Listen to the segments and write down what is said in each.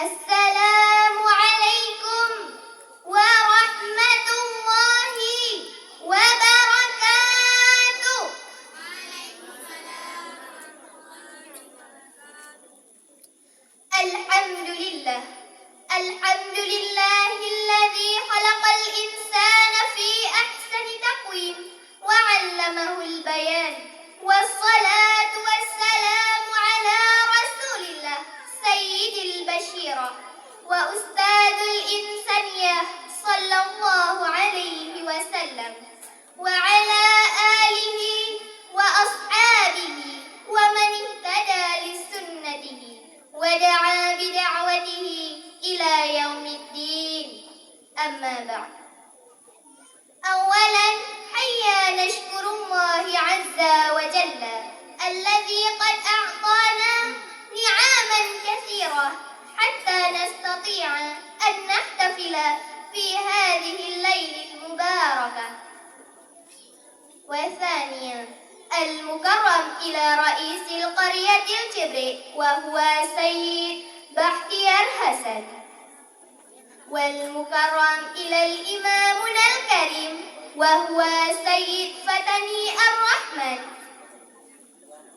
السلام عليكم ورحمة الله وبركاته. الحمد لله الذي خلق الإنسان في أحسن تقويم وعلمه البيان، والصلاة والسلام على رسول الله سيد البشيرة وأستاذ الإنسانية صلى الله عليه وسلم، وعلى آله وأصحابه ومن اهتدى لسنته ودعا بدعوته إلى يوم الدين. أما بعد، أولا حيا نشكر الله عز وجل الذي قد أعطانا نعاما كثيرة حتى نستطيع أن نحتفل في هذه الليلة المباركة. وثانيا المكرم إلى رئيس القرية الجبري وهو سيد بختيار حسن، والمكرم إلى الإمامنا الكريم وهو سيد فتني الرحمن،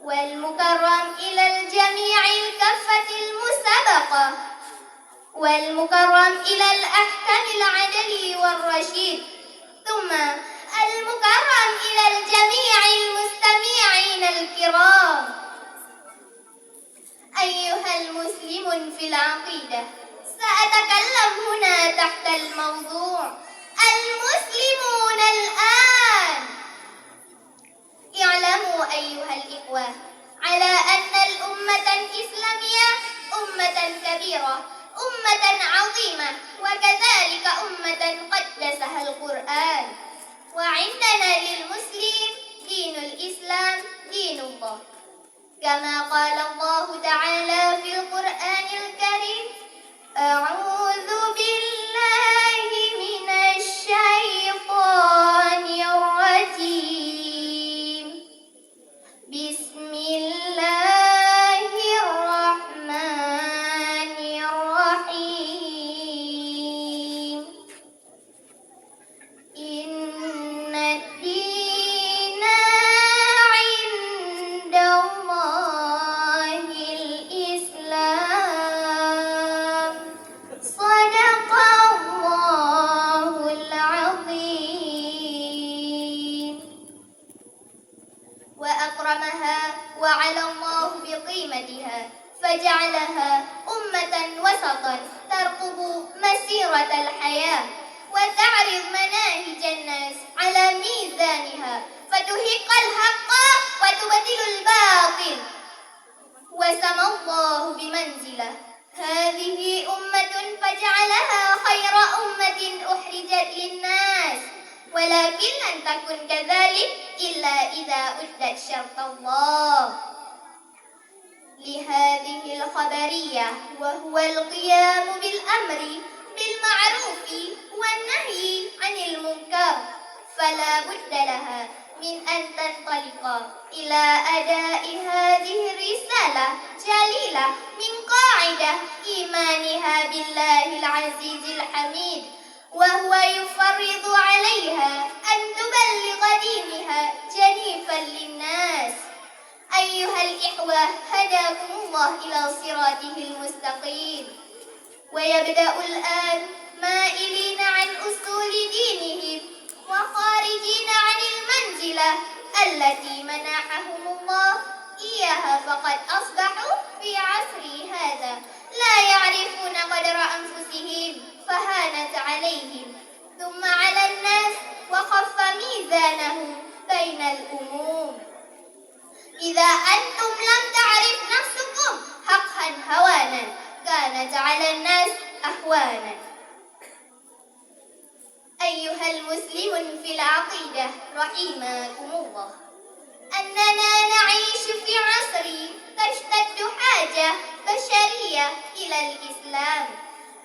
والمكرم إلى الجميع الكفة المسبقة، والمكرم إلى الأحكم العدل والرشيد، ثم المكرم إلى الجميع المستمعين الكرام. أيها المسلمون في العقيدة، سأتكلم هنا تحت الموضوع المسلمون الآن. اعلموا أيها الإخوة على أن الأمة الإسلامية أمة كبيرة، أمة عظيمة، وكذلك أمة قدسها القرآن. وعندنا للمسلم دين الإسلام دين الله، كما قال الله تعالى في القرآن الكريم: أعوذ بالله من الشيطان الرجيم، بسم الله الرحمن الرحيم. إن الدين عند الله الإسلام، صدق الله العظيم. وأكرمها وعلى الله بقيمتها، فجعلها أمة وسطا ترقب مسيرة الحياة وتعرض مناهج الناس على ميزانها، فتحق الحق وتبطل الباطل. وسمى الله بمنزله هذه أمة فجعلها خير أمة أخرجت للناس، ولكن لن تكن كذلك إلا إذا أدت شرط الله لهذه الخبرية، وهو القيام بالأمر بالمعروف والنهي عن المنكر. فلا بد لها من أن تنطلق إلى أداء هذه الرسالة جليلة من قاعدة إيمانها بالله العزيز الحميد، وهو يفرض عليها أن تبلغ دينها جنيفا للناس. أيها الإخوة، هداكم الله إلى صراطه المستقيم. ويبدأ الآن مائلين عن أصول دينهم وخارجين عن المنزلة التي منحهم الله إياها، فقد أصبحوا في عصر هذا لا يعرفون قدر أنفسهم، فهانت عليهم ثم على الناس وخف ميزانهم بين الأمور. إذا أنتم لم تعرف نفسكم حقا هوانا، كانت على الناس أهوانا. أيها المسلمون في العقيدة رحمكم الله، أننا نعيش في عصر تشتد حاجة بشرية إلى الإسلام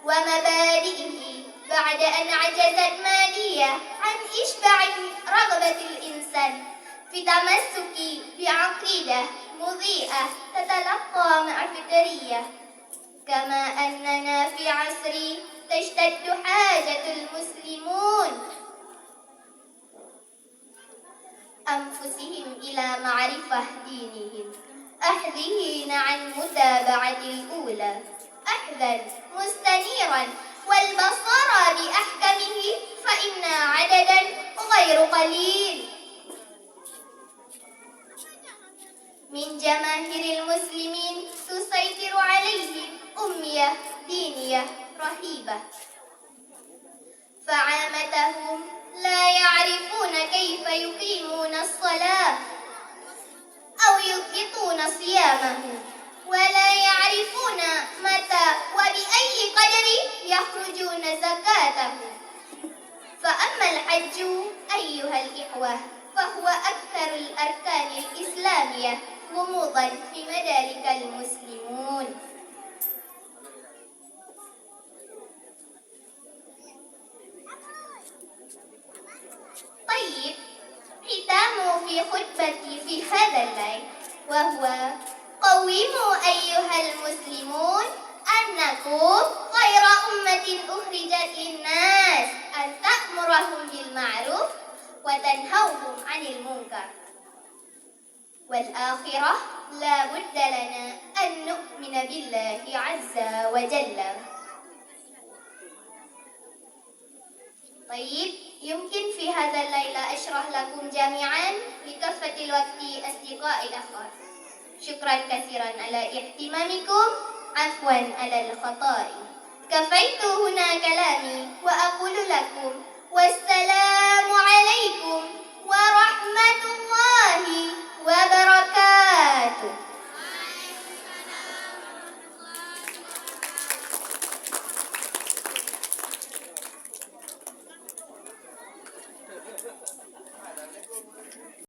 ومبادئه، بعد أن عجزت مادية عن إشباع رغبة الإنسان في تمسك بعقيدة مضيئة تتلقى مع فطرية كما أننا في عصر تشتد حاجة المسلمون أنفسهم إلى معرفة دينهم، أحذين عن متابعة الأولى أحذا مستنيرا والبصر بأحكمه، فإن عددا غير قليل من جماهير المسلمين تسيطر عليهم أمية دينية رهيبة، فعامتهم لا يعرفون كيف يقيمون الصلاة أو يضبطون صيامه، ولا يعرفون متى وبأي قدر يخرجون زكاته. فأما الحج أيها الإخوة فهو أكثر الأركان الإسلامية غموضا في مدارك المسلمون. طيب، ختام في خطبتي في هذا الليل وهو: قوموا أيها المسلمون أنكم خير أمة أخرجت للناس، أن تأمرهم بالمعروف وتنهوهم عن المنكر. والآخرة لا بد لنا أن نؤمن بالله عز وجل. طيب، يمكن في هذا الليل أشرح لكم جميعا لكافة الوقت أصدقائي الأخوات. شكرا كثيرا على اهتمامكم، عفوا على الخطأ. كفيت هنا كلامي وأقول لكم والسلام عليكم ورحمة الله وبركاته.